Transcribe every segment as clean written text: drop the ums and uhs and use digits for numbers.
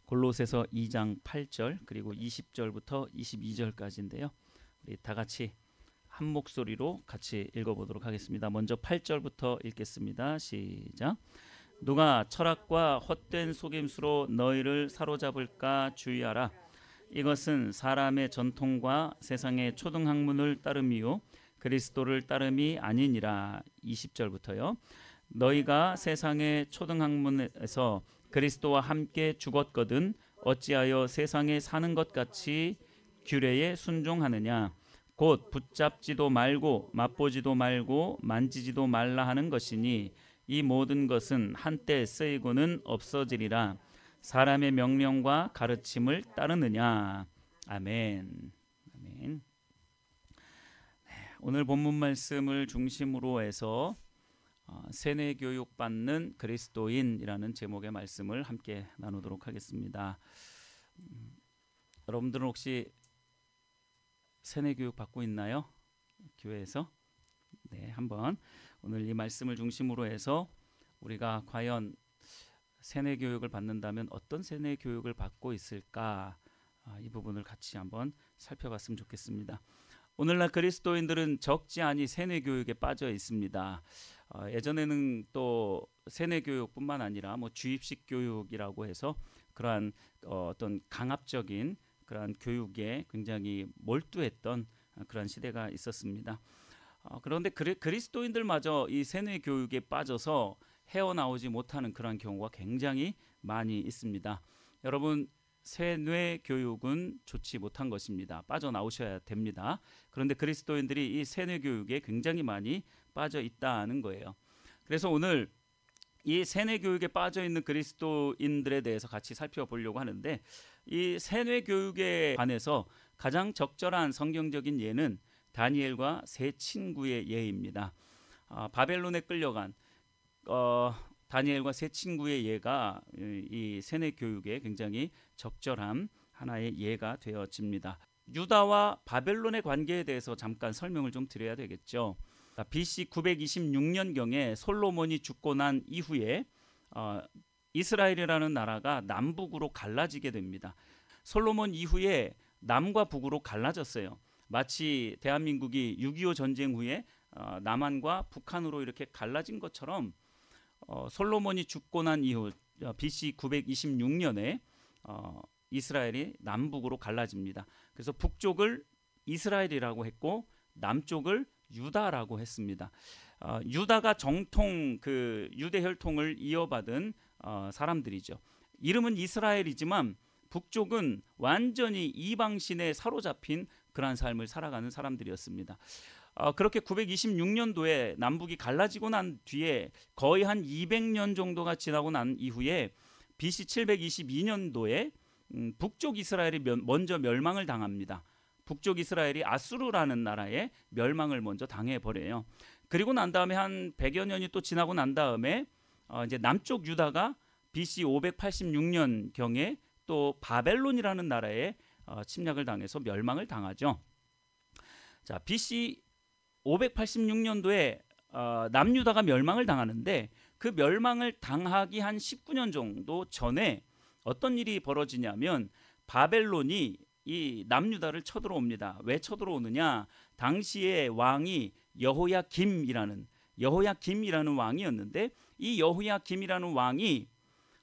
골로새서 2장 8절 그리고 20절부터 22절까지인데요. 우리 다 같이 한 목소리로 같이 읽어보도록 하겠습니다. 먼저 8절부터 읽겠습니다. 시작. 누가 철학과 헛된 속임수로 너희를 사로잡을까 주의하라. 이것은 사람의 전통과 세상의 초등학문을 따름이요 그리스도를 따름이 아니니라. 20절부터요. 너희가 세상의 초등학문에서 그리스도와 함께 죽었거든 어찌하여 세상에 사는 것 같이 규례에 순종하느냐. 곧 붙잡지도 말고 맛보지도 말고 만지지도 말라 하는 것이니 이 모든 것은 한때 쓰이고는 없어지리라. 사람의 명령과 가르침을 따르느냐. 아멘. 아멘. 오늘 본문 말씀을 중심으로 해서 세뇌 교육 받는 그리스도인이라는 제목의 말씀을 함께 나누도록 하겠습니다. 여러분들은 혹시 세뇌 교육 받고 있나요? 교회에서? 네, 한번 오늘 이 말씀을 중심으로 해서 우리가 과연 세뇌 교육을 받는다면 어떤 세뇌 교육을 받고 있을까? 이 부분을 같이 한번 살펴봤으면 좋겠습니다. 오늘날 그리스도인들은 적지 않이 세뇌 교육에 빠져 있습니다. 예전에는 또 세뇌 교육뿐만 아니라 뭐 주입식 교육이라고 해서 그러한 어떤 강압적인 그러한 교육에 굉장히 몰두했던 그런 시대가 있었습니다. 그런데 그리스도인들마저 이 세뇌 교육에 빠져서 헤어나오지 못하는 그런 경우가 굉장히 많이 있습니다. 여러분, 세뇌 교육은 좋지 못한 것입니다. 빠져나오셔야 됩니다. 그런데 그리스도인들이 이 세뇌 교육에 굉장히 많이 빠져 있다는 거예요. 그래서 오늘 이 세뇌 교육에 빠져 있는 그리스도인들에 대해서 같이 살펴보려고 하는데, 이 세뇌 교육에 관해서 가장 적절한 성경적인 예는 다니엘과 세 친구의 예입니다. 바벨론에 끌려간 다니엘과 세 친구의 예가 이 세뇌 교육에 굉장히 적절한 하나의 예가 되어집니다. 유다와 바벨론의 관계에 대해서 잠깐 설명을 좀 드려야 되겠죠. BC 926년경에 솔로몬이 죽고 난 이후에 이스라엘이라는 나라가 남북으로 갈라지게 됩니다. 솔로몬 이후에 남과 북으로 갈라졌어요. 마치 대한민국이 6.25 전쟁 후에 남한과 북한으로 이렇게 갈라진 것처럼 솔로몬이 죽고 난 이후 BC 926년에 이스라엘이 남북으로 갈라집니다. 그래서 북쪽을 이스라엘이라고 했고 남쪽을 유다라고 했습니다. 유다가 정통 그 유대 혈통을 이어받은 사람들이죠. 이름은 이스라엘이지만 북쪽은 완전히 이방신에 사로잡힌 그러한 삶을 살아가는 사람들이었습니다. 그렇게 926년도에 남북이 갈라지고 난 뒤에 거의 한 200년 정도가 지나고 난 이후에 BC 722년도에 북쪽 이스라엘이 먼저 멸망을 당합니다. 북쪽 이스라엘이 아수르라는 나라에 멸망을 먼저 당해버려요. 그리고 난 다음에 한 100여 년이 또 지나고 난 다음에 이제 남쪽 유다가 BC 586년경에 또 바벨론이라는 나라에 침략을 당해서 멸망을 당하죠. 자, BC 586년도에 남유다가 멸망을 당하는데 그 멸망을 당하기 한 19년 정도 전에 어떤 일이 벌어지냐면 바벨론이 이 남유다를 쳐들어옵니다. 왜 쳐들어오느냐? 당시의 왕이 여호야김이라는 왕이었는데 이 여호야김이라는 왕이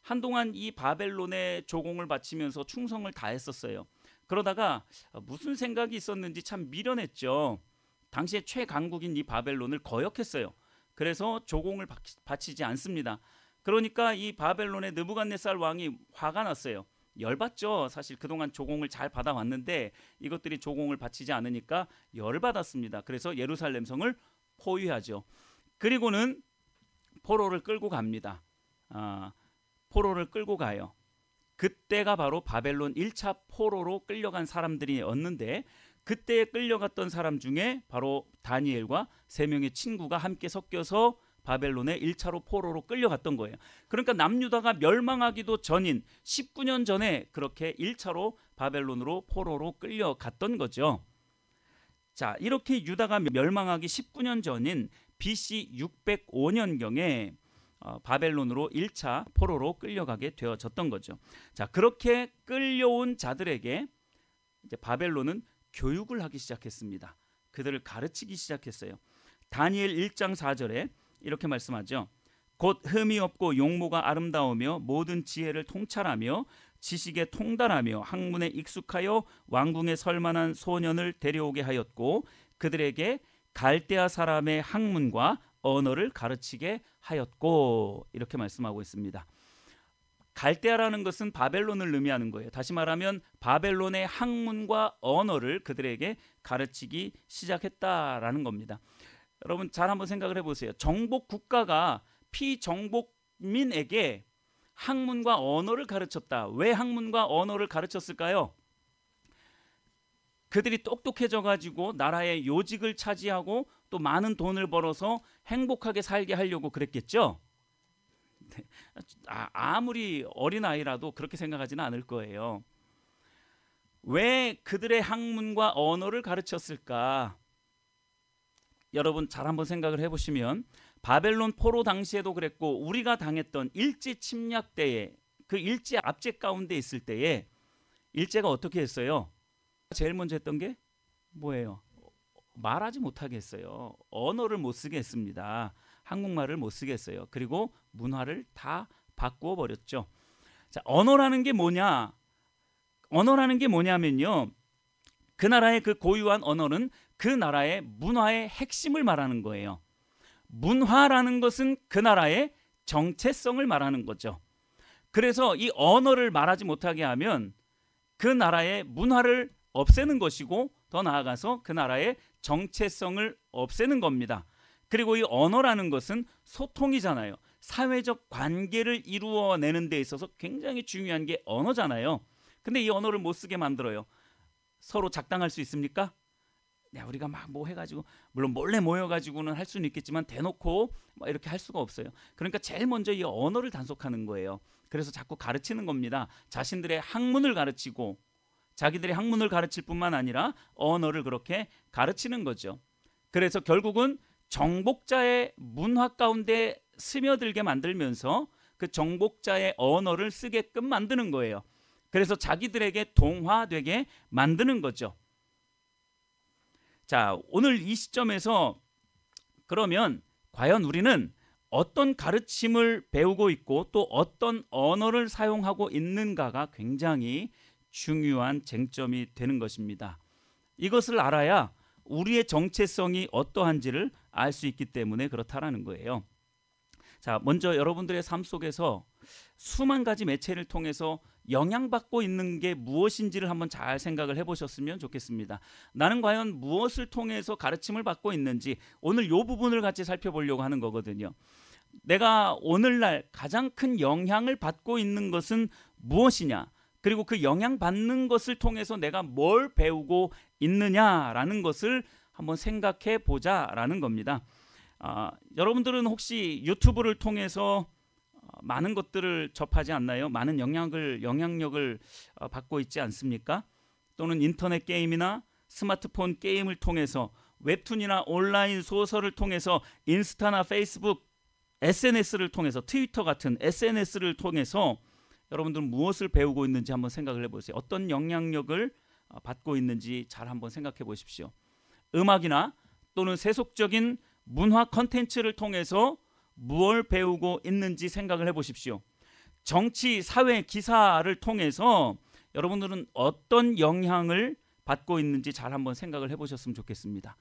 한동안 이 바벨론에 조공을 바치면서 충성을 다했었어요. 그러다가 무슨 생각이 있었는지 참 미련했죠. 당시에 최강국인 이 바벨론을 거역했어요. 그래서 조공을 바치지 않습니다. 그러니까 이 바벨론의 느부갓네살 왕이 화가 났어요. 열받죠. 사실 그동안 조공을 잘 받아왔는데 이것들이 조공을 바치지 않으니까 열받았습니다. 그래서 예루살렘 성을 포위하죠. 그리고는 포로를 끌고 갑니다. 포로를 끌고 가요. 그때가 바로 바벨론 1차 포로로 끌려간 사람들이었는데 그때 끌려갔던 사람 중에 바로 다니엘과 3명의 친구가 함께 섞여서 바벨론에 1차로 포로로 끌려갔던 거예요. 그러니까 남유다가 멸망하기도 전인 19년 전에 그렇게 1차로 바벨론으로 포로로 끌려갔던 거죠. 자, 이렇게 유다가 멸망하기 19년 전인 BC 605년경에 바벨론으로 1차 포로로 끌려가게 되어졌던 거죠. 자, 그렇게 끌려온 자들에게 이제 바벨론은 교육을 하기 시작했습니다. 그들을 가르치기 시작했어요. 다니엘 1장 4절에 이렇게 말씀하죠. 곧 흠이 없고 용모가 아름다우며 모든 지혜를 통찰하며 지식에 통달하며 학문에 익숙하여 왕궁에 설만한 소년을 데려오게 하였고 그들에게 갈대아 사람의 학문과 언어를 가르치게 하였고, 이렇게 말씀하고 있습니다. 갈대아라는 것은 바벨론을 의미하는 거예요. 다시 말하면 바벨론의 학문과 언어를 그들에게 가르치기 시작했다라는 겁니다. 여러분 잘 한번 생각을 해보세요. 정복 국가가 피정복민에게 학문과 언어를 가르쳤다. 왜 학문과 언어를 가르쳤을까요? 그들이 똑똑해져 가지고 나라의 요직을 차지하고 또 많은 돈을 벌어서 행복하게 살게 하려고 그랬겠죠. 아무리 어린아이라도 그렇게 생각하지는 않을 거예요. 왜 그들의 학문과 언어를 가르쳤을까? 여러분 잘 한번 생각을 해보시면 바벨론 포로 당시에도 그랬고 우리가 당했던 일제 침략 때에 그 일제 압제 가운데 있을 때에 일제가 어떻게 했어요? 제일 먼저 했던 게 뭐예요? 말하지 못하게 했어요. 언어를 못 쓰게 했습니다. 한국말을 못 쓰게 했어요. 그리고 문화를 다 바꾸어 버렸죠. 자, 언어라는 게 뭐냐? 언어라는 게 뭐냐면요. 그 나라의 그 고유한 언어는 그 나라의 문화의 핵심을 말하는 거예요. 문화라는 것은 그 나라의 정체성을 말하는 거죠. 그래서 이 언어를 말하지 못하게 하면 그 나라의 문화를 없애는 것이고 더 나아가서 그 나라의 정체성을 없애는 겁니다. 그리고 이 언어라는 것은 소통이잖아요. 사회적 관계를 이루어내는 데 있어서 굉장히 중요한 게 언어잖아요. 근데 이 언어를 못 쓰게 만들어요. 서로 작당할 수 있습니까? 네, 우리가 막 뭐 해가지고 물론 몰래 모여가지고는 할 수는 있겠지만 대놓고 막 이렇게 할 수가 없어요. 그러니까 제일 먼저 이 언어를 단속하는 거예요. 그래서 자꾸 가르치는 겁니다. 자신들의 학문을 가르치고 자기들의 학문을 가르칠 뿐만 아니라 언어를 그렇게 가르치는 거죠. 그래서 결국은 정복자의 문화 가운데 스며들게 만들면서 그 정복자의 언어를 쓰게끔 만드는 거예요. 그래서 자기들에게 동화되게 만드는 거죠. 자, 오늘 이 시점에서 그러면 과연 우리는 어떤 가르침을 배우고 있고 또 어떤 언어를 사용하고 있는가가 굉장히 중요한 쟁점이 되는 것입니다. 이것을 알아야 우리의 정체성이 어떠한지를 알 수 있기 때문에 그렇다라는 거예요. 자, 먼저 여러분들의 삶 속에서 수만 가지 매체를 통해서 영향받고 있는 게 무엇인지를 한번 잘 생각을 해보셨으면 좋겠습니다. 나는 과연 무엇을 통해서 가르침을 받고 있는지 오늘 이 부분을 같이 살펴보려고 하는 거거든요. 내가 오늘날 가장 큰 영향을 받고 있는 것은 무엇이냐? 그리고 그 영향받는 것을 통해서 내가 뭘 배우고 있느냐라는 것을 한번 생각해 보자라는 겁니다. 여러분들은 혹시 유튜브를 통해서 많은 것들을 접하지 않나요? 많은 영향력을 받고 있지 않습니까? 또는 인터넷 게임이나 스마트폰 게임을 통해서 웹툰이나 온라인 소설을 통해서 인스타나 페이스북, SNS를 통해서 트위터 같은 SNS를 통해서 여러분들은 무엇을 배우고 있는지 한번 생각을 해보세요. 어떤 영향력을 받고 있는지 잘 한번 생각해 보십시오. 음악이나 또는 세속적인 문화 컨텐츠를 통해서 무엇을 배우고 있는지 생각을 해보십시오. 정치, 사회, 기사를 통해서 여러분들은 어떤 영향을 받고 있는지 잘 한번 생각을 해보셨으면 좋겠습니다.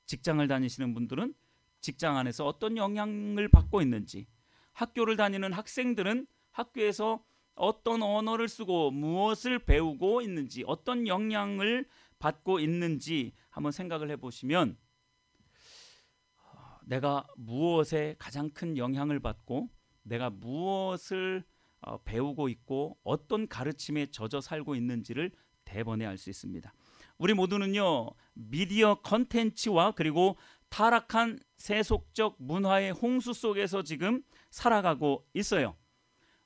직장을 다니시는 분들은 직장 안에서 어떤 영향을 받고 있는지, 학교를 다니는 학생들은 학교에서 어떤 언어를 쓰고 무엇을 배우고 있는지, 어떤 영향을 받고 있는지 한번 생각을 해보시면 내가 무엇에 가장 큰 영향을 받고 내가 무엇을 배우고 있고 어떤 가르침에 젖어 살고 있는지를 대번에 알 수 있습니다. 우리 모두는요, 미디어 컨텐츠와 그리고 타락한 세속적 문화의 홍수 속에서 지금 살아가고 있어요.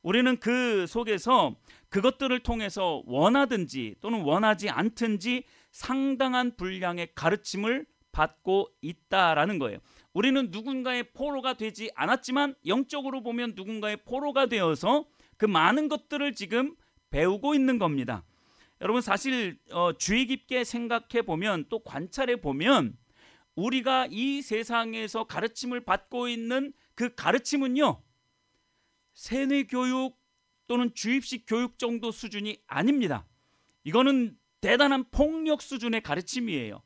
우리는 그 속에서 그것들을 통해서 원하든지 또는 원하지 않든지 상당한 분량의 가르침을 받고 있다라는 거예요. 우리는 누군가의 포로가 되지 않았지만 영적으로 보면 누군가의 포로가 되어서 그 많은 것들을 지금 배우고 있는 겁니다. 여러분 사실 주의 깊게 생각해 보면 또 관찰해 보면 우리가 이 세상에서 가르침을 받고 있는 그 가르침은요, 세뇌교육 또는 주입식 교육 정도 수준이 아닙니다. 이거는 대단한 폭력 수준의 가르침이에요.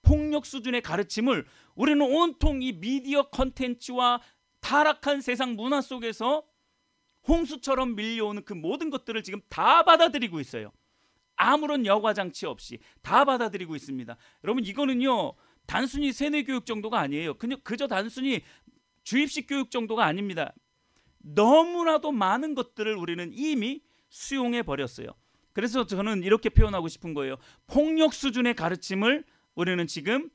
폭력 수준의 가르침을 우리는 온통 이 미디어 컨텐츠와 타락한 세상 문화 속에서 홍수처럼 밀려오는 그 모든 것들을 지금 다 받아들이고 있어요. 아무런 여과장치 없이 다 받아들이고 있습니다. 여러분 이거는요 단순히 세뇌교육 정도가 아니에요. 그저 단순히 주입식 교육 정도가 아닙니다. 너무나도 많은 것들을 우리는 이미 수용해 버렸어요. 그래서 저는 이렇게 표현하고 싶은 거예요. 폭력 수준의 가르침을 우리는 지금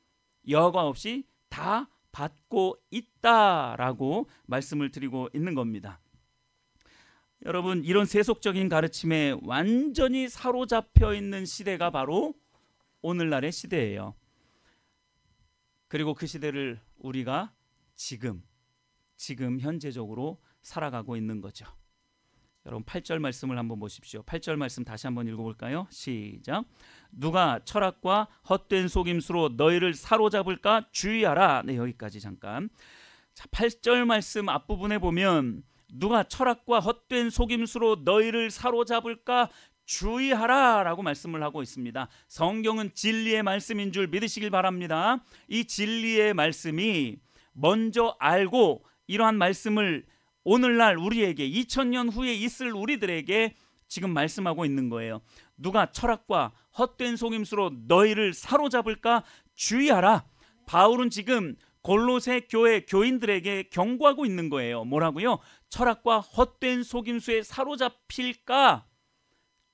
여과 없이 다 받고 있다라고 말씀을 드리고 있는 겁니다. 여러분 이런 세속적인 가르침에 완전히 사로잡혀 있는 시대가 바로 오늘날의 시대예요. 그리고 그 시대를 우리가 지금 현재적으로 살아가고 있는 거죠. 여러분 8절 말씀을 한번 보십시오. 8절 말씀 다시 한번 읽어볼까요? 시작. 누가 철학과 헛된 속임수로 너희를 사로잡을까 주의하라. 네, 여기까지 잠깐. 자, 8절 말씀 앞부분에 보면 누가 철학과 헛된 속임수로 너희를 사로잡을까 주의하라 라고 말씀을 하고 있습니다. 성경은 진리의 말씀인 줄 믿으시길 바랍니다. 이 진리의 말씀이 먼저 알고 이러한 말씀을 오늘날 우리에게 2000년 후에 있을 우리들에게 지금 말씀하고 있는 거예요. 누가 철학과 헛된 속임수로 너희를 사로잡을까 주의하라. 바울은 지금 골로새 교회 교인들에게 경고하고 있는 거예요. 뭐라고요? 철학과 헛된 속임수에 사로잡힐까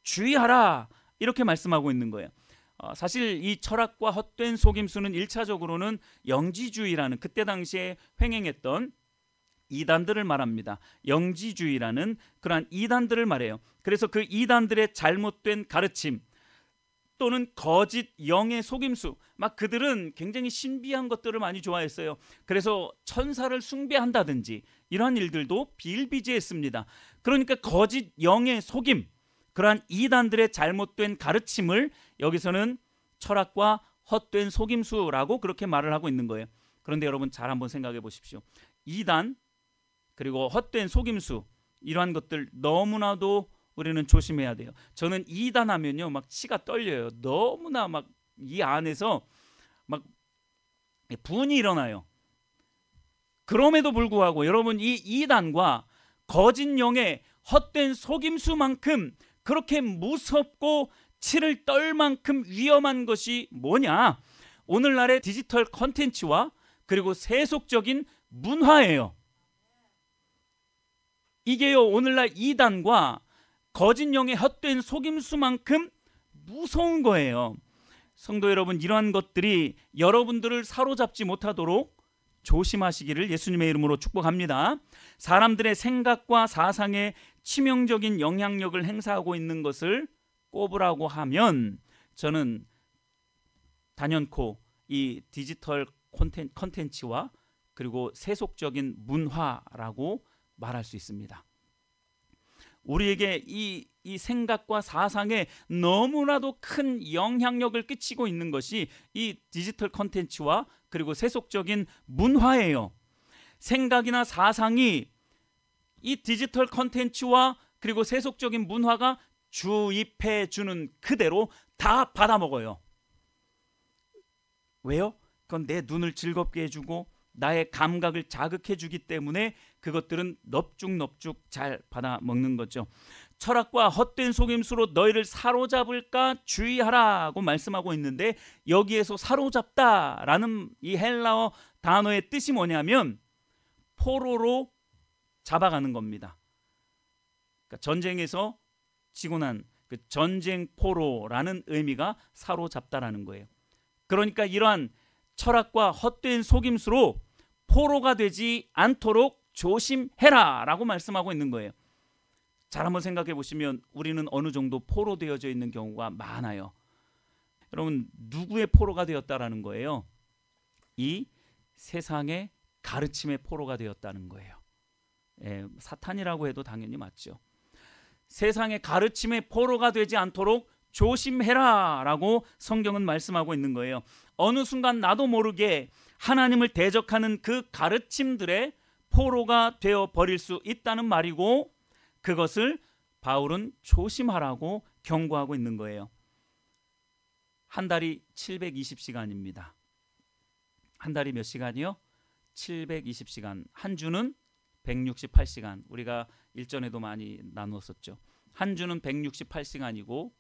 주의하라. 이렇게 말씀하고 있는 거예요. 사실 이 철학과 헛된 속임수는 1차적으로는 영지주의라는 그때 당시에 횡행했던 이단들을 말합니다. 영지주의라는 그러한 이단들을 말해요. 그래서 그 이단들의 잘못된 가르침 또는 거짓 영의 속임수, 막 그들은 굉장히 신비한 것들을 많이 좋아했어요. 그래서 천사를 숭배한다든지 이러한 일들도 비일비재했습니다. 그러니까 거짓 영의 속임, 그러한 이단들의 잘못된 가르침을 여기서는 철학과 헛된 속임수라고 그렇게 말을 하고 있는 거예요. 그런데 여러분 잘 한번 생각해 보십시오. 이단 그리고 헛된 속임수 이러한 것들 너무나도 우리는 조심해야 돼요. 저는 이단 하면요 막 치가 떨려요. 너무나 막 이 안에서 막 분이 일어나요. 그럼에도 불구하고 여러분 이 이단과 거짓 영의 헛된 속임수만큼 그렇게 무섭고 치를 떨 만큼 위험한 것이 뭐냐? 오늘날의 디지털 컨텐츠와 그리고 세속적인 문화예요. 이게요 오늘날 이단과 거짓 영의 헛된 속임수만큼 무서운 거예요. 성도 여러분 이러한 것들이 여러분들을 사로잡지 못하도록 조심하시기를 예수님의 이름으로 축복합니다. 사람들의 생각과 사상에 치명적인 영향력을 행사하고 있는 것을 꼽으라고 하면 저는 단연코 이 디지털 콘텐츠와 그리고 세속적인 문화라고 말할 수 있습니다. 우리에게 이 생각과 사상에 너무나도 큰 영향력을 끼치고 있는 것이 이 디지털 콘텐츠와 그리고 세속적인 문화예요. 생각이나 사상이 이 디지털 콘텐츠와 그리고 세속적인 문화가 주입해 주는 그대로 다 받아먹어요. 왜요? 그건 내 눈을 즐겁게 해주고 나의 감각을 자극해 주기 때문에 그것들은 넙죽넙죽 잘 받아먹는 거죠. 철학과 헛된 속임수로 너희를 사로잡을까 주의하라고 말씀하고 있는데 여기에서 사로잡다라는 이 헬라어 단어의 뜻이 뭐냐면 포로로 잡아가는 겁니다. 그러니까 전쟁에서 지고 난 그 전쟁 포로라는 의미가 사로잡다라는 거예요. 그러니까 이러한 철학과 헛된 속임수로 포로가 되지 않도록 조심해라 라고 말씀하고 있는 거예요. 잘 한번 생각해 보시면 우리는 어느 정도 포로되어져 있는 경우가 많아요. 여러분 누구의 포로가 되었다라는 거예요? 이 세상의 가르침의 포로가 되었다는 거예요. 사탄이라고 해도 당연히 맞죠. 세상의 가르침의 포로가 되지 않도록 조심해라 라고 성경은 말씀하고 있는 거예요. 어느 순간 나도 모르게 하나님을 대적하는 그 가르침들의 포로가 되어 버릴 수 있다는 말이고, 그것을 바울은 조심하라고 경고하고 있는 거예요. 한 달이 720시간입니다. 한 달이 몇 시간이요? 720시간. 한 주는 168시간. 우리가 일전에도 많이 나누었었죠. 한 주는 168시간이고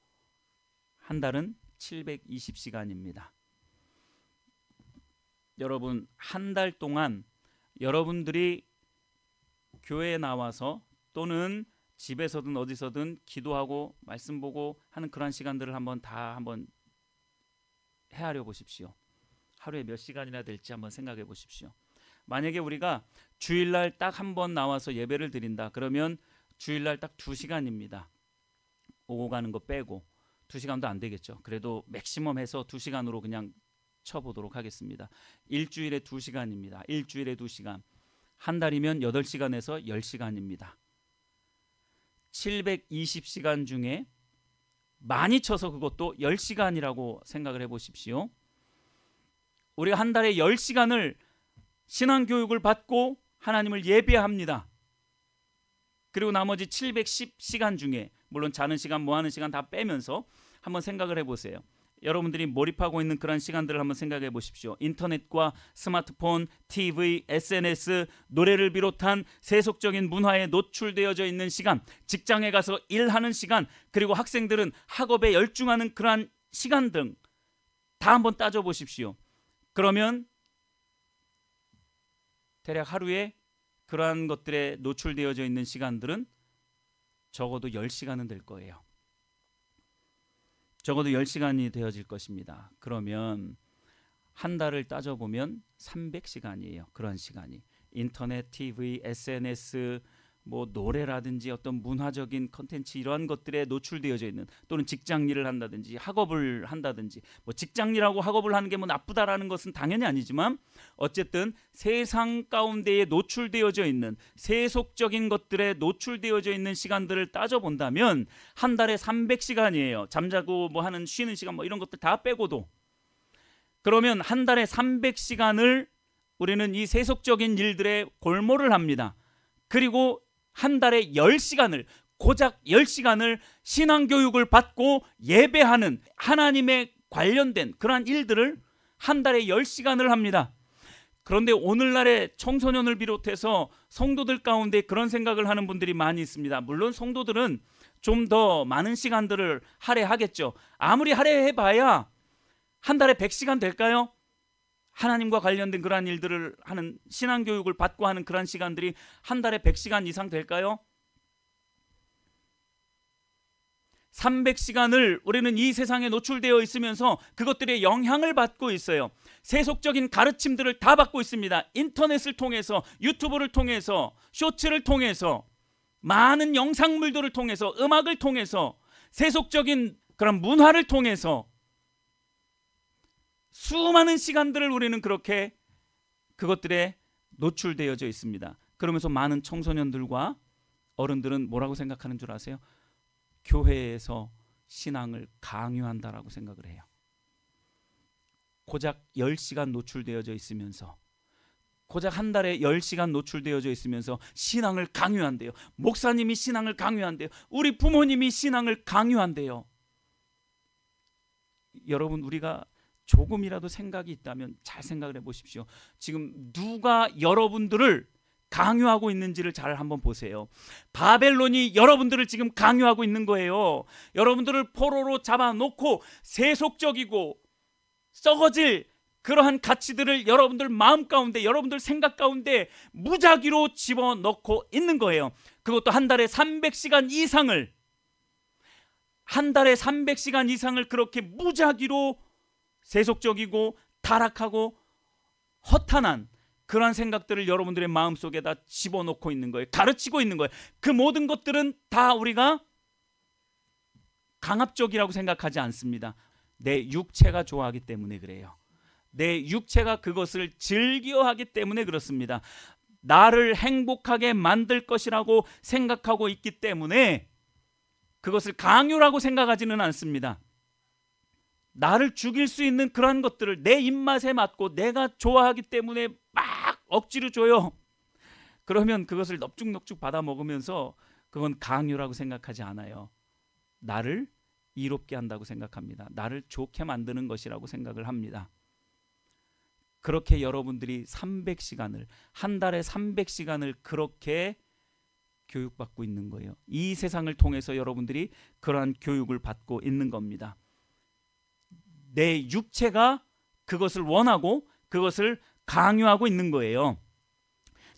한 달은 720시간입니다. 여러분, 한 달 동안 여러분들이 교회에 나와서 또는 집에서든 어디서든 기도하고 말씀 보고 하는 그런 시간들을 한번 헤아려 보십시오. 하루에 몇 시간이나 될지 한번 생각해 보십시오. 만약에 우리가 주일날 딱 한 번 나와서 예배를 드린다 그러면 주일날 딱 2시간입니다. 오고 가는 거 빼고 2시간도 안 되겠죠. 그래도 맥시멈 해서 2시간으로 그냥 쳐보도록 하겠습니다. 일주일에 2시간입니다. 일주일에 2시간. 한 달이면 8시간에서 10시간입니다. 720시간 중에 많이 쳐서 그것도 10시간이라고 생각을 해보십시오. 우리가 한 달에 10시간을 신앙교육을 받고 하나님을 예배합니다. 그리고 나머지 710시간 중에 물론 자는 시간, 뭐 하는 시간 다 빼면서 한번 생각을 해보세요. 여러분들이 몰입하고 있는 그런 시간들을 한번 생각해 보십시오. 인터넷과 스마트폰, TV, SNS, 노래를 비롯한 세속적인 문화에 노출되어져 있는 시간, 직장에 가서 일하는 시간, 그리고 학생들은 학업에 열중하는 그러한 시간 등 다 한번 따져보십시오. 그러면 대략 하루에 그러한 것들에 노출되어져 있는 시간들은 적어도 10시간은 될 거예요. 적어도 10시간이 되어질 것입니다. 그러면 한 달을 따져보면 300시간이에요. 그런 시간이. 인터넷, TV, SNS, 뭐 노래라든지 어떤 문화적인 컨텐츠 이러한 것들에 노출되어져 있는, 또는 직장 일을 한다든지 학업을 한다든지, 뭐 직장 일하고 학업을 하는 게 뭐 나쁘다라는 것은 당연히 아니지만 어쨌든 세상 가운데에 노출되어져 있는 세속적인 것들에 노출되어져 있는 시간들을 따져본다면 한 달에 300시간이에요. 잠자고 뭐 하는 쉬는 시간 뭐 이런 것들 다 빼고도. 그러면 한 달에 300시간을 우리는 이 세속적인 일들에 골몰을 합니다. 그리고 한 달에 10시간을, 고작 10시간을 신앙교육을 받고 예배하는 하나님에 관련된 그러한 일들을 한 달에 10시간을 합니다. 그런데 오늘날의 청소년을 비롯해서 성도들 가운데 그런 생각을 하는 분들이 많이 있습니다. 물론 성도들은 좀 더 많은 시간들을 할애하겠죠. 아무리 할애해봐야 한 달에 100시간 될까요? 하나님과 관련된 그러한 일들을 하는, 신앙교육을 받고 하는 그러한 시간들이 한 달에 100시간 이상 될까요? 300시간을 우리는 이 세상에 노출되어 있으면서 그것들의 영향을 받고 있어요. 세속적인 가르침들을 다 받고 있습니다. 인터넷을 통해서, 유튜브를 통해서, 쇼츠를 통해서, 많은 영상물들을 통해서, 음악을 통해서, 세속적인 그런 문화를 통해서 수많은 시간들을 우리는 그렇게 그것들에 노출되어져 있습니다. 그러면서 많은 청소년들과 어른들은 뭐라고 생각하는 줄 아세요? 교회에서 신앙을 강요한다라고 생각을 해요. 고작 10시간 노출되어져 있으면서, 고작 한 달에 10시간 노출되어져 있으면서 신앙을 강요한대요. 목사님이 신앙을 강요한대요. 우리 부모님이 신앙을 강요한대요. 여러분, 우리가 조금이라도 생각이 있다면 잘 생각을 해보십시오. 지금 누가 여러분들을 강요하고 있는지를 잘 한번 보세요. 바벨론이 여러분들을 지금 강요하고 있는 거예요. 여러분들을 포로로 잡아놓고 세속적이고 썩어질 그러한 가치들을 여러분들 마음 가운데, 여러분들 생각 가운데 무작위로 집어넣고 있는 거예요. 그것도 한 달에 300시간 이상을, 한 달에 300시간 이상을 그렇게 무작위로 세속적이고 타락하고 허탄한 그러한 생각들을 여러분들의 마음속에다 집어넣고 있는 거예요. 가르치고 있는 거예요. 그 모든 것들은 다 우리가 강압적이라고 생각하지 않습니다. 내 육체가 좋아하기 때문에 그래요. 내 육체가 그것을 즐겨하기 때문에 그렇습니다. 나를 행복하게 만들 것이라고 생각하고 있기 때문에 그것을 강요라고 생각하지는 않습니다. 나를 죽일 수 있는 그러한 것들을 내 입맛에 맞고 내가 좋아하기 때문에 막 억지로 줘요. 그러면 그것을 넙죽넙죽 받아 먹으면서 그건 강요라고 생각하지 않아요. 나를 이롭게 한다고 생각합니다. 나를 좋게 만드는 것이라고 생각을 합니다. 그렇게 여러분들이 300시간을, 한 달에 300시간을 그렇게 교육받고 있는 거예요. 이 세상을 통해서 여러분들이 그러한 교육을 받고 있는 겁니다. 내 육체가 그것을 원하고 그것을 강요하고 있는 거예요.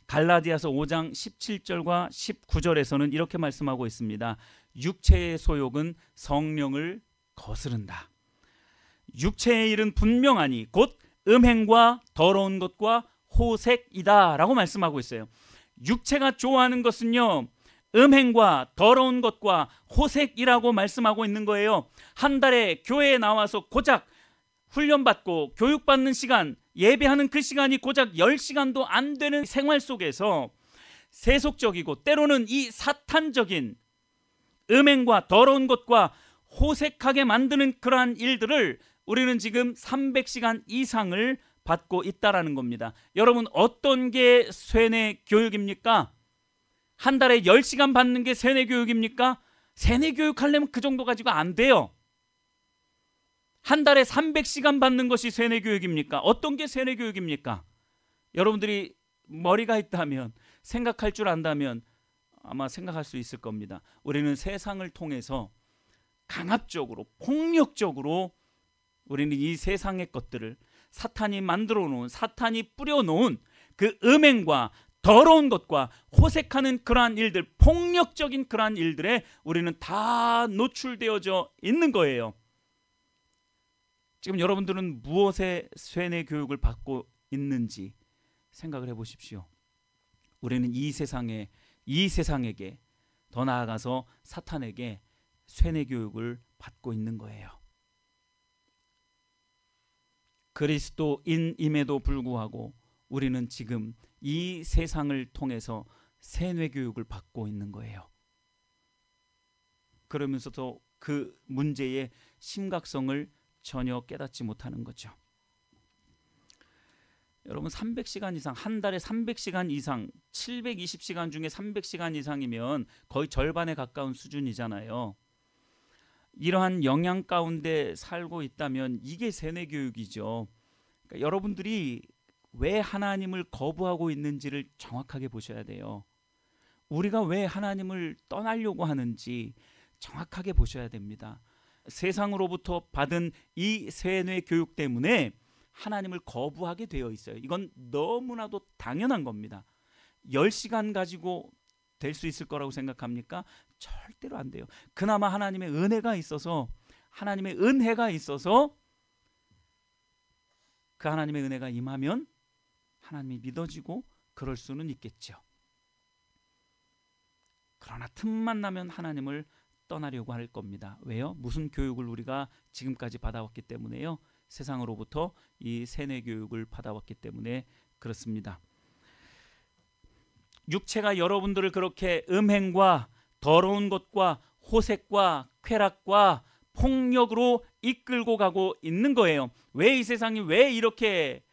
갈라디아서 5장 17절과 19절에서는 이렇게 말씀하고 있습니다. 육체의 소욕은 성령을 거스른다. 육체의 일은 분명하니 곧 음행과 더러운 것과 호색이다 라고 말씀하고 있어요. 육체가 좋아하는 것은요, 음행과 더러운 것과 호색이라고 말씀하고 있는 거예요. 한 달에 교회에 나와서 고작 훈련받고 교육받는 시간, 예배하는 그 시간이 고작 10시간도 안 되는 생활 속에서 세속적이고 때로는 이 사탄적인 음행과 더러운 것과 호색하게 만드는 그러한 일들을 우리는 지금 300시간 이상을 받고 있다라는 겁니다. 여러분, 어떤 게 세뇌 교육입니까? 한 달에 10시간 받는 게 세뇌 교육입니까? 세뇌 교육 하려면 그 정도 가지고 안 돼요. 한 달에 300시간 받는 것이 세뇌 교육입니까? 어떤 게 세뇌 교육입니까? 여러분들이 머리가 있다면, 생각할 줄 안다면 아마 생각할 수 있을 겁니다. 우리는 세상을 통해서 강압적으로, 폭력적으로 우리는 이 세상의 것들을 사탄이 만들어 놓은, 사탄이 뿌려 놓은 그 음행과 더러운 것과 호색하는 그러한 일들, 폭력적인 그러한 일들에 우리는 다 노출되어져 있는 거예요. 지금 여러분들은 무엇의 세뇌 교육을 받고 있는지 생각을 해보십시오. 우리는 이 세상에게, 더 나아가서 사탄에게 세뇌 교육을 받고 있는 거예요. 그리스도인임에도 불구하고 우리는 지금 이 세상을 통해서 세뇌 교육을 받고 있는 거예요. 그러면서도 그 문제의 심각성을 전혀 깨닫지 못하는 거죠. 여러분, 300시간 이상, 한 달에 300시간 이상, 720시간 중에 300시간 이상이면 거의 절반에 가까운 수준이잖아요. 이러한 영향 가운데 살고 있다면 이게 세뇌 교육이죠. 그러니까 여러분들이 왜 하나님을 거부하고 있는지를 정확하게 보셔야 돼요. 우리가 왜 하나님을 떠나려고 하는지 정확하게 보셔야 됩니다. 세상으로부터 받은 이 세뇌 교육 때문에 하나님을 거부하게 되어 있어요. 이건 너무나도 당연한 겁니다. 10시간 가지고 될 수 있을 거라고 생각합니까? 절대로 안 돼요. 그나마 하나님의 은혜가 있어서, 하나님의 은혜가 있어서 그 하나님의 은혜가 임하면 하나님이 믿어지고 그럴 수는 있겠죠. 그러나 틈만 나면 하나님을 떠나려고 할 겁니다. 왜요? 무슨 교육을 우리가 지금까지 받아왔기 때문에요. 세상으로부터 이 세뇌 교육을 받아왔기 때문에 그렇습니다. 육체가 여러분들을 그렇게 음행과 더러운 것과 호색과 쾌락과 폭력으로 이끌고 가고 있는 거예요. 왜 이 세상이 왜 이렇게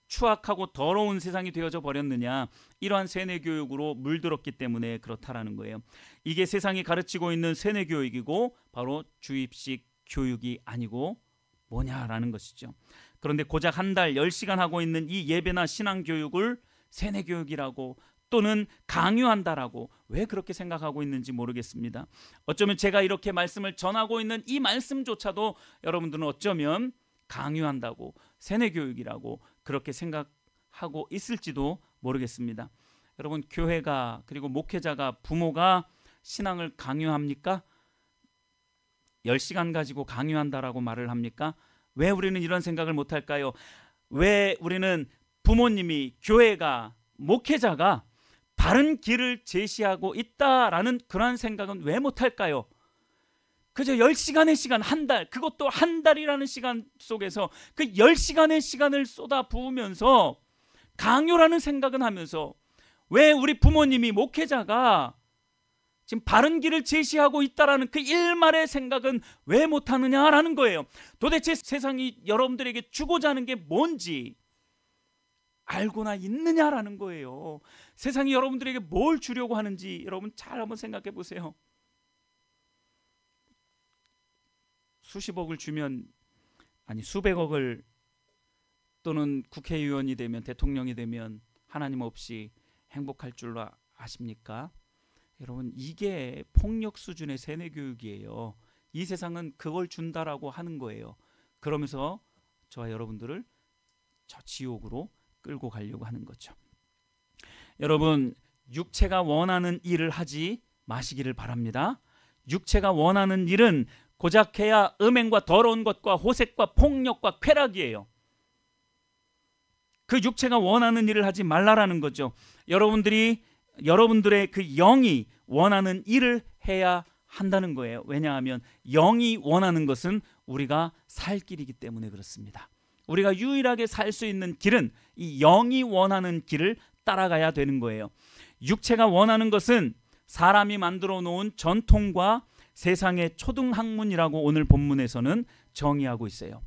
추악하고 더러운 세상이 되어져 버렸느냐? 이러한 세뇌 교육으로 물들었기 때문에 그렇다라는 거예요. 이게 세상이 가르치고 있는 세뇌 교육이고 바로 주입식 교육이 아니고 뭐냐라는 것이죠. 그런데 고작 한 달 10시간 하고 있는 이 예배나 신앙 교육을 세뇌 교육이라고 또는 강요한다라고 왜 그렇게 생각하고 있는지 모르겠습니다. 어쩌면 제가 이렇게 말씀을 전하고 있는 이 말씀조차도 여러분들은 어쩌면 강요한다고, 세뇌 교육이라고 그렇게 생각하고 있을지도 모르겠습니다. 여러분, 교회가, 그리고 목회자가, 부모가 신앙을 강요합니까? 10시간 가지고 강요한다라고 말을 합니까? 왜 우리는 이런 생각을 못할까요? 왜 우리는 부모님이, 교회가, 목회자가 바른 길을 제시하고 있다라는 그런 생각은 왜 못할까요? 그저 10시간의 시간, 한 달, 그것도 한 달이라는 시간 속에서 그 10시간의 시간을 쏟아 부으면서 강요라는 생각은 하면서 왜 우리 부모님이, 목회자가 지금 바른 길을 제시하고 있다라는 그 일말의 생각은 왜 못하느냐라는 거예요. 도대체 세상이 여러분들에게 주고자 하는 게 뭔지 알고나 있느냐라는 거예요. 세상이 여러분들에게 뭘 주려고 하는지 여러분 잘 한번 생각해 보세요. 수십억을 주면, 아니 수백억을, 또는 국회의원이 되면, 대통령이 되면 하나님 없이 행복할 줄로 아십니까? 여러분, 이게 폭력 수준의 세뇌 교육이에요. 이 세상은 그걸 준다라고 하는 거예요. 그러면서 저와 여러분들을 저 지옥으로 끌고 가려고 하는 거죠. 여러분, 육체가 원하는 일을 하지 마시기를 바랍니다. 육체가 원하는 일은 고작 해야 음행과 더러운 것과 호색과 폭력과 쾌락이에요. 그 육체가 원하는 일을 하지 말라라는 거죠. 여러분들의 그 영이 원하는 일을 해야 한다는 거예요. 왜냐하면 영이 원하는 것은 우리가 살 길이기 때문에 그렇습니다. 우리가 유일하게 살 수 있는 길은 이 영이 원하는 길을 따라가야 되는 거예요. 육체가 원하는 것은 사람이 만들어 놓은 전통과 세상의 초등학문이라고 오늘 본문에서는 정의하고 있어요.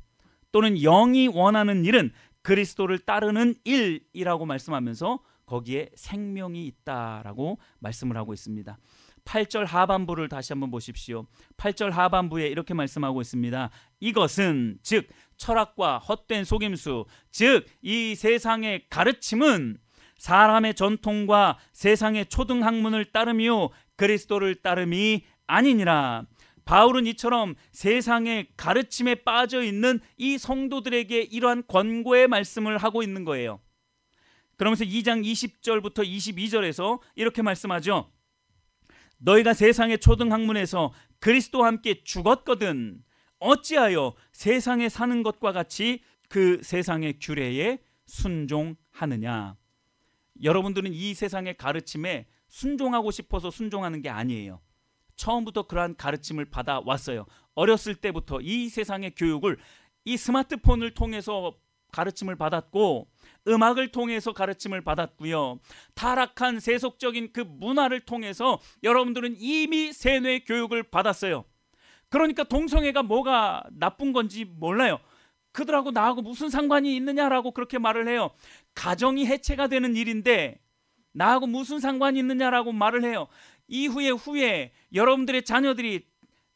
또는 영이 원하는 일은 그리스도를 따르는 일이라고 말씀하면서 거기에 생명이 있다라고 말씀을 하고 있습니다. 8절 하반부를 다시 한번 보십시오. 8절 하반부에 이렇게 말씀하고 있습니다. 이것은 즉 철학과 헛된 속임수, 즉 이 세상의 가르침은 사람의 전통과 세상의 초등학문을 따르며 그리스도를 따름이 아니니라. 바울은 이처럼 세상의 가르침에 빠져 있는 이 성도들에게 이러한 권고의 말씀을 하고 있는 거예요. 그러면서 2장 20절부터 22절에서 이렇게 말씀하죠. 너희가 세상의 초등학문에서 그리스도와 함께 죽었거든 어찌하여 세상에 사는 것과 같이 그 세상의 규례에 순종하느냐. 여러분들은 이 세상의 가르침에 순종하고 싶어서 순종하는 게 아니에요. 처음부터 그러한 가르침을 받아왔어요. 어렸을 때부터 이 세상의 교육을, 이 스마트폰을 통해서 가르침을 받았고, 음악을 통해서 가르침을 받았고요. 타락한 세속적인 그 문화를 통해서 여러분들은 이미 세뇌 교육을 받았어요. 그러니까 동성애가 뭐가 나쁜 건지 몰라요. 그들하고 나하고 무슨 상관이 있느냐라고 그렇게 말을 해요. 가정이 해체가 되는 일인데 나하고 무슨 상관이 있느냐라고 말을 해요. 후에 여러분들의 자녀들이,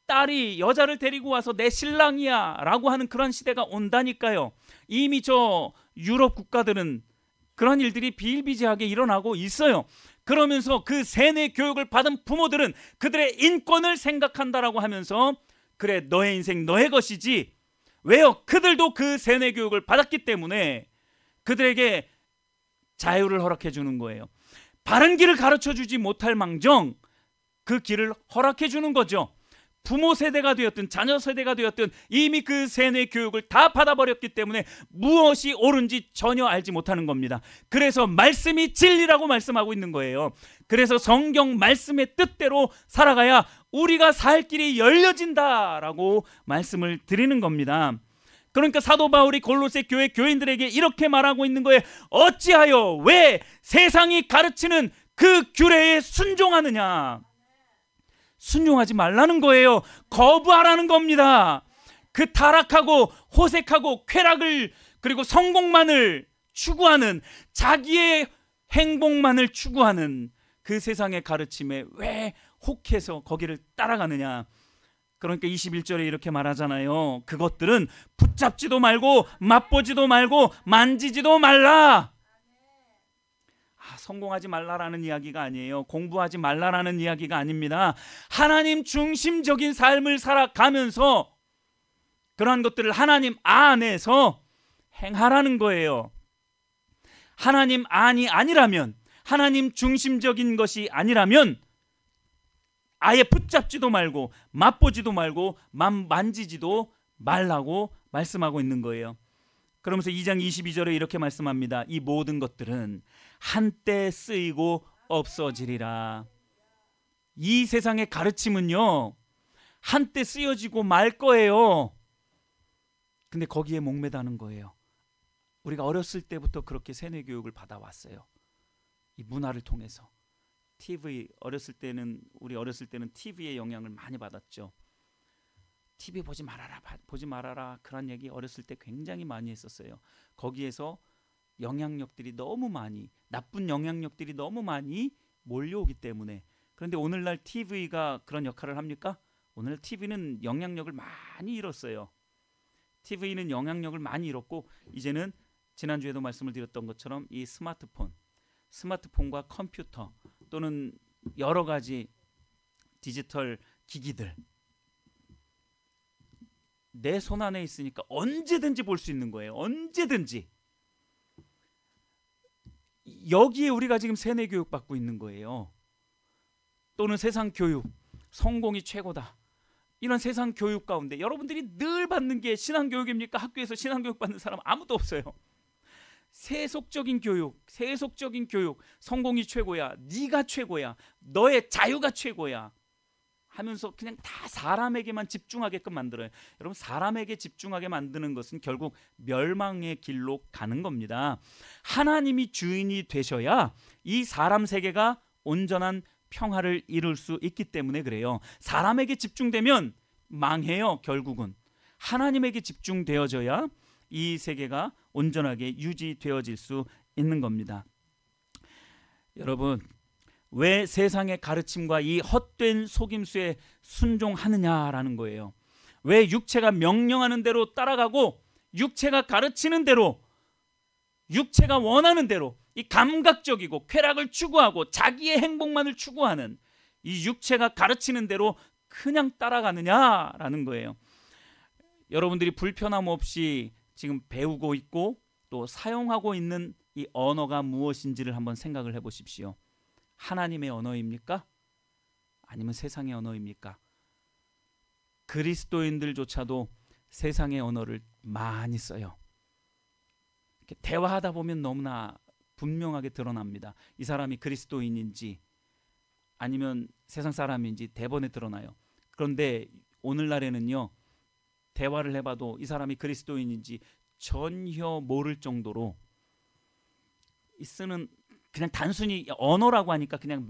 딸이 여자를 데리고 와서 내 신랑이야 라고 하는 그런 시대가 온다니까요. 이미 저 유럽 국가들은 그런 일들이 비일비재하게 일어나고 있어요. 그러면서 그 세뇌 교육을 받은 부모들은 그들의 인권을 생각한다라고 하면서 그래, 너의 인생 너의 것이지. 왜요? 그들도 그 세뇌 교육을 받았기 때문에 그들에게 자유를 허락해 주는 거예요. 바른 길을 가르쳐 주지 못할 망정 그 길을 허락해 주는 거죠. 부모 세대가 되었든 자녀 세대가 되었든 이미 그 세뇌 교육을 다 받아버렸기 때문에 무엇이 옳은지 전혀 알지 못하는 겁니다. 그래서 말씀이 진리라고 말씀하고 있는 거예요. 그래서 성경 말씀의 뜻대로 살아가야 우리가 살 길이 열려진다라고 말씀을 드리는 겁니다. 그러니까 사도 바울이 골로새 교회 교인들에게 이렇게 말하고 있는 거예요. 어찌하여 왜 세상이 가르치는 그 규례에 순종하느냐. 순종하지 말라는 거예요. 거부하라는 겁니다. 그 타락하고 호색하고 쾌락을, 그리고 성공만을 추구하는, 자기의 행복만을 추구하는 그 세상의 가르침에 왜 혹해서 거기를 따라가느냐. 그러니까 21절에 이렇게 말하잖아요. 그것들은 붙잡지도 말고 맛보지도 말고 만지지도 말라. 성공하지 말라라는 이야기가 아니에요. 공부하지 말라라는 이야기가 아닙니다. 하나님 중심적인 삶을 살아가면서 그러한 것들을 하나님 안에서 행하라는 거예요. 하나님 안이 아니라면, 하나님 중심적인 것이 아니라면 아예 붙잡지도 말고 맛보지도 말고 만지지도 말라고 말씀하고 있는 거예요. 그러면서 2장 22절에 이렇게 말씀합니다. 이 모든 것들은 한때 쓰이고 없어지리라. 이 세상의 가르침은요, 한때 쓰여지고 말 거예요. 근데 거기에 목매다는 거예요. 우리가 어렸을 때부터 그렇게 세뇌 교육을 받아왔어요. 이 문화를 통해서. TV 우리 어렸을 때는 TV의 영향을 많이 받았죠. TV 보지 말아라 그런 얘기 어렸을 때 굉장히 많이 했었어요. 거기에서 영향력들이 너무 많이, 나쁜 영향력들이 너무 많이 몰려오기 때문에. 그런데 오늘날 TV가 그런 역할을 합니까? 오늘 TV는 영향력을 많이 잃었어요. TV는 영향력을 많이 잃었고 이제는 지난주에도 말씀을 드렸던 것처럼 이 스마트폰과 컴퓨터 또는 여러 가지 디지털 기기들 내 손 안에 있으니까 언제든지 볼 수 있는 거예요. 언제든지. 여기에 우리가 지금 세뇌 교육 받고 있는 거예요. 또는 세상 교육, 성공이 최고다. 이런 세상 교육 가운데 여러분들이 늘 받는 게 신앙교육입니까? 학교에서 신앙교육 받는 사람 아무도 없어요. 세속적인 교육, 성공이 최고야, 네가 최고야, 너의 자유가 최고야 하면서 그냥 다 사람에게만 집중하게끔 만들어요. 여러분, 사람에게 집중하게 만드는 것은 결국 멸망의 길로 가는 겁니다. 하나님이 주인이 되셔야 이 사람 세계가 온전한 평화를 이룰 수 있기 때문에 그래요. 사람에게 집중되면 망해요. 결국은 하나님에게 집중되어져야 이 세계가 온전하게 유지되어질 수 있는 겁니다. 여러분, 왜 세상의 가르침과 이 헛된 속임수에 순종하느냐라는 거예요. 왜 육체가 명령하는 대로 따라가고 육체가 가르치는 대로, 육체가 원하는 대로 이 감각적이고 쾌락을 추구하고 자기의 행복만을 추구하는 이 육체가 가르치는 대로 그냥 따라가느냐라는 거예요. 여러분들이 불편함 없이 지금 배우고 있고 또 사용하고 있는 이 언어가 무엇인지를 한번 생각을 해보십시오. 하나님의 언어입니까? 아니면 세상의 언어입니까? 그리스도인들조차도 세상의 언어를 많이 써요. 이렇게 대화하다 보면 너무나 분명하게 드러납니다. 이 사람이 그리스도인인지 아니면 세상 사람인지 대번에 드러나요. 그런데 오늘날에는요, 대화를 해봐도 이 사람이 그리스도인인지 전혀 모를 정도로 쓰는, 그냥 단순히 언어라고 하니까 그냥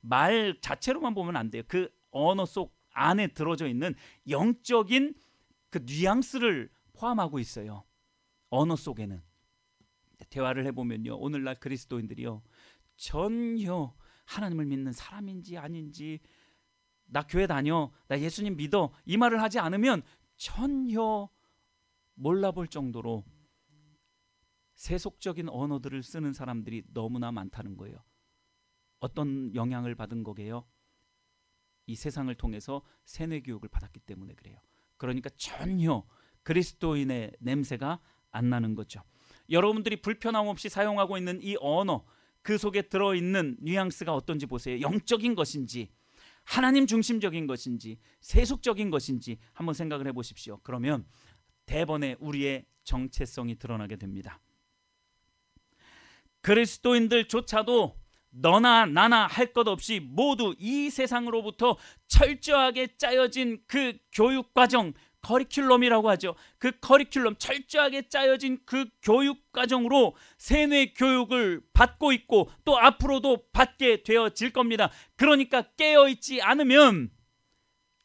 말 자체로만 보면 안 돼요. 그 언어 속 안에 들어져 있는 영적인 그 뉘앙스를 포함하고 있어요. 언어 속에는. 대화를 해보면요, 오늘날 그리스도인들이요, 전혀 하나님을 믿는 사람인지 아닌지, 나 교회 다녀, 나 예수님 믿어, 이 말을 하지 않으면 전혀 몰라볼 정도로 세속적인 언어들을 쓰는 사람들이 너무나 많다는 거예요. 어떤 영향을 받은 거게요? 이 세상을 통해서 세뇌 교육을 받았기 때문에 그래요. 그러니까 전혀 그리스도인의 냄새가 안 나는 거죠. 여러분들이 불편함 없이 사용하고 있는 이 언어, 그 속에 들어있는 뉘앙스가 어떤지 보세요. 영적인 것인지, 하나님 중심적인 것인지, 세속적인 것인지 한번 생각을 해보십시오. 그러면 대번에 우리의 정체성이 드러나게 됩니다. 그리스도인들조차도 너나 나나 할 것 없이 모두 이 세상으로부터 철저하게 짜여진 그 교육과정, 커리큘럼이라고 하죠. 그 커리큘럼, 철저하게 짜여진 그 교육과정으로 세뇌 교육을 받고 있고 또 앞으로도 받게 되어질 겁니다. 그러니까 깨어있지 않으면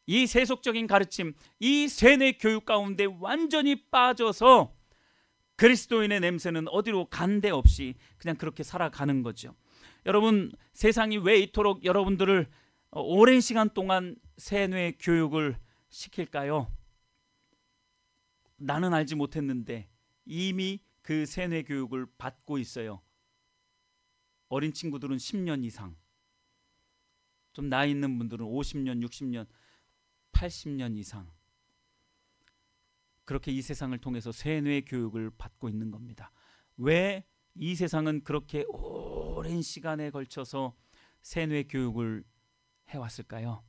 이 세속적인 가르침, 이 세뇌 교육 가운데 완전히 빠져서 그리스도인의 냄새는 어디로 간데 없이 그냥 그렇게 살아가는 거죠. 여러분, 세상이 왜 이토록 여러분들을 오랜 시간 동안 세뇌 교육을 시킬까요? 나는 알지 못했는데 이미 그 세뇌 교육을 받고 있어요. 어린 친구들은 10년 이상, 좀 나이 있는 분들은 50년, 60년, 80년 이상 그렇게 이 세상을 통해서 세뇌 교육을 받고 있는 겁니다. 왜 이 세상은 그렇게 오랜 시간에 걸쳐서 세뇌 교육을 해왔을까요?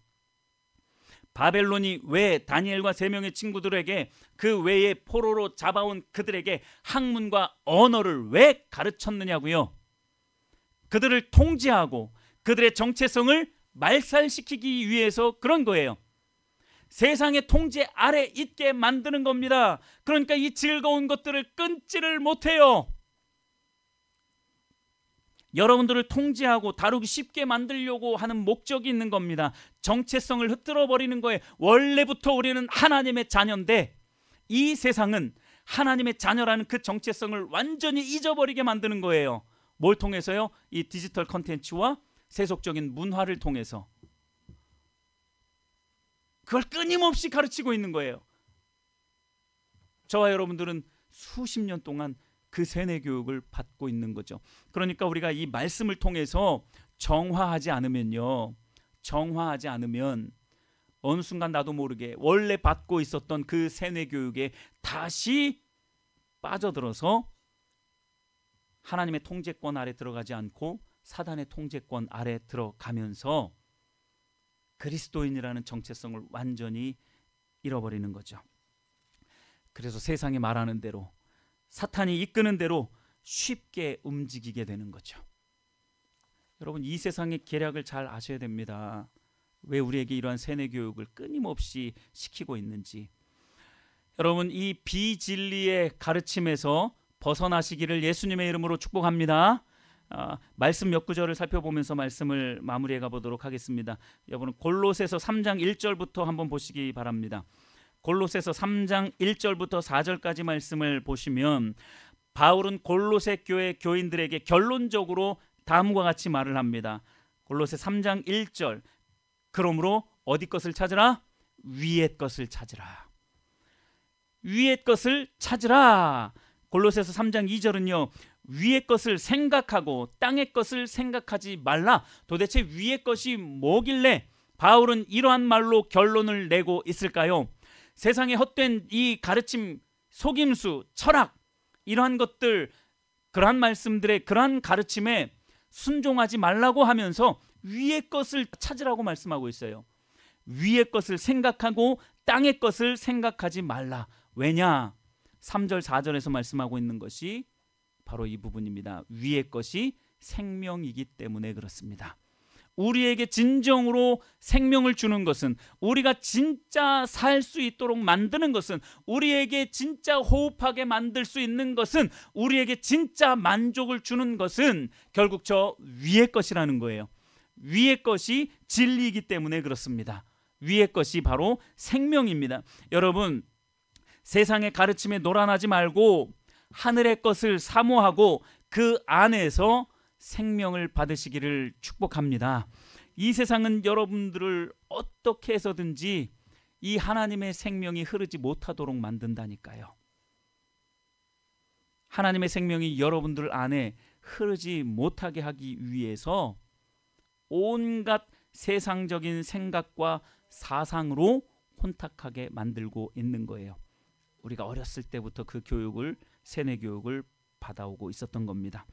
바벨론이 왜 다니엘과 3명의 친구들에게 그 외에 포로로 잡아온 그들에게 학문과 언어를 왜 가르쳤느냐고요? 그들을 통제하고 그들의 정체성을 말살시키기 위해서 그런 거예요. 세상의 통제 아래 있게 만드는 겁니다. 그러니까 이 즐거운 것들을 끊지를 못해요. 여러분들을 통제하고 다루기 쉽게 만들려고 하는 목적이 있는 겁니다. 정체성을 흩뜨려 버리는 거예요. 원래부터 우리는 하나님의 자녀인데 이 세상은 하나님의 자녀라는 그 정체성을 완전히 잊어버리게 만드는 거예요. 뭘 통해서요? 이 디지털 컨텐츠와 세속적인 문화를 통해서 그걸 끊임없이 가르치고 있는 거예요. 저와 여러분들은 수십 년 동안 그 세뇌 교육을 받고 있는 거죠. 그러니까 우리가 이 말씀을 통해서 정화하지 않으면 어느 순간 나도 모르게 원래 받고 있었던 그 세뇌 교육에 다시 빠져들어서 하나님의 통제권 아래 들어가지 않고 사단의 통제권 아래 들어가면서 그리스도인이라는 정체성을 완전히 잃어버리는 거죠. 그래서 세상이 말하는 대로, 사탄이 이끄는 대로 쉽게 움직이게 되는 거죠. 여러분, 이 세상의 계략을 잘 아셔야 됩니다. 왜 우리에게 이러한 세뇌 교육을 끊임없이 시키고 있는지. 여러분, 이 비진리의 가르침에서 벗어나시기를 예수님의 이름으로 축복합니다. 말씀 몇 구절을 살펴보면서 말씀을 마무리해 가보도록 하겠습니다. 여러분, 골로새서 3장 1절부터 한번 보시기 바랍니다. 골로새서 3장 1절부터 4절까지 말씀을 보시면 바울은 골로새 교회 교인들에게 결론적으로 다음과 같이 말을 합니다. 골로새 3장 1절, 그러므로 어디 것을 찾으라? 위의 것을 찾으라. 위의 것을 찾으라. 골로새서 3장 2절은요, 위의 것을 생각하고 땅의 것을 생각하지 말라. 도대체 위의 것이 뭐길래 바울은 이러한 말로 결론을 내고 있을까요? 세상에 헛된 이 가르침, 속임수, 철학, 이러한 것들, 그러한 말씀들의 그러한 가르침에 순종하지 말라고 하면서 위의 것을 찾으라고 말씀하고 있어요. 위의 것을 생각하고 땅의 것을 생각하지 말라. 왜냐? 3절 4절에서 말씀하고 있는 것이 바로 이 부분입니다. 위의 것이 생명이기 때문에 그렇습니다. 우리에게 진정으로 생명을 주는 것은, 우리가 진짜 살 수 있도록 만드는 것은, 우리에게 진짜 호흡하게 만들 수 있는 것은, 우리에게 진짜 만족을 주는 것은 결국 저 위의 것이라는 거예요. 위의 것이 진리이기 때문에 그렇습니다. 위의 것이 바로 생명입니다. 여러분, 세상의 가르침에 노란하지 말고 하늘의 것을 사모하고 그 안에서 생명을 받으시기를 축복합니다. 이 세상은 여러분들을 어떻게 해서든지 이 하나님의 생명이 흐르지 못하도록 만든다니까요. 하나님의 생명이 여러분들 안에 흐르지 못하게 하기 위해서 온갖 세상적인 생각과 사상으로 혼탁하게 만들고 있는 거예요. 우리가 어렸을 때부터 그 교육을, 세뇌 교육을 받아오고 있었던 겁니다.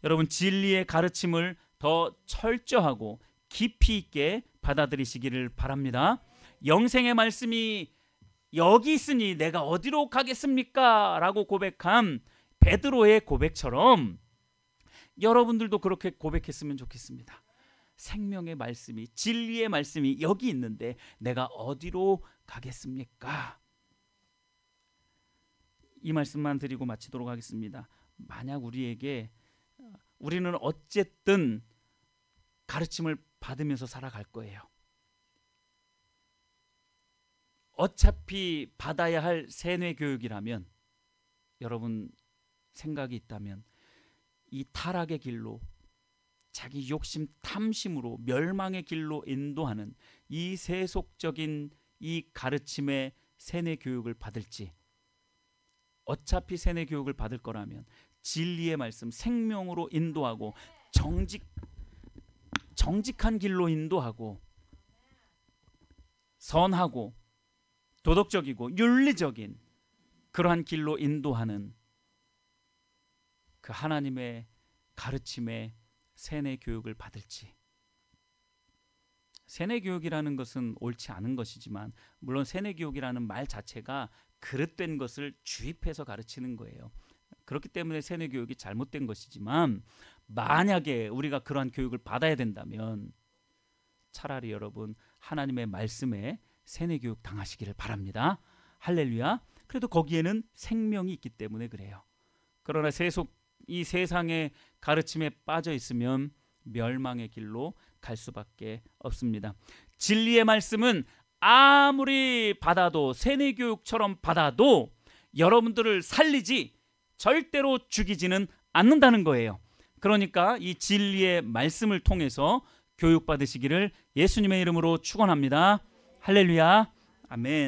여러분, 진리의 가르침을 더 철저하고 깊이 있게 받아들이시기를 바랍니다. 영생의 말씀이 여기 있으니 내가 어디로 가겠습니까? 라고 고백한 베드로의 고백처럼 여러분들도 그렇게 고백했으면 좋겠습니다. 생명의 말씀이, 진리의 말씀이 여기 있는데 내가 어디로 가겠습니까? 이 말씀만 드리고 마치도록 하겠습니다. 만약 우리는 어쨌든 가르침을 받으면서 살아갈 거예요. 어차피 받아야 할 세뇌 교육이라면, 여러분 생각이 있다면 이 타락의 길로, 자기 욕심 탐심으로 멸망의 길로 인도하는 이 세속적인 이 가르침의 세뇌 교육을 받을지, 어차피 세뇌 교육을 받을 거라면 진리의 말씀, 생명으로 인도하고 정직한 길로 인도하고 선하고 도덕적이고 윤리적인 그러한 길로 인도하는 그 하나님의 가르침의 세뇌 교육을 받을지. 세뇌 교육이라는 것은 옳지 않은 것이지만, 물론 세뇌 교육이라는 말 자체가 그릇된 것을 주입해서 가르치는 거예요. 그렇기 때문에 세뇌 교육이 잘못된 것이지만, 만약에 우리가 그러한 교육을 받아야 된다면 차라리 여러분 하나님의 말씀에 세뇌 교육 당하시기를 바랍니다. 할렐루야. 그래도 거기에는 생명이 있기 때문에 그래요. 그러나 이 세상의 가르침에 빠져 있으면 멸망의 길로 갈 수밖에 없습니다. 진리의 말씀은 아무리 받아도 세뇌 교육처럼 받아도 여러분들을 살리지 절대로 죽이지는 않는다는 거예요. 그러니까 이 진리의 말씀을 통해서 교육받으시기를 예수님의 이름으로 축원합니다. 할렐루야. 아멘.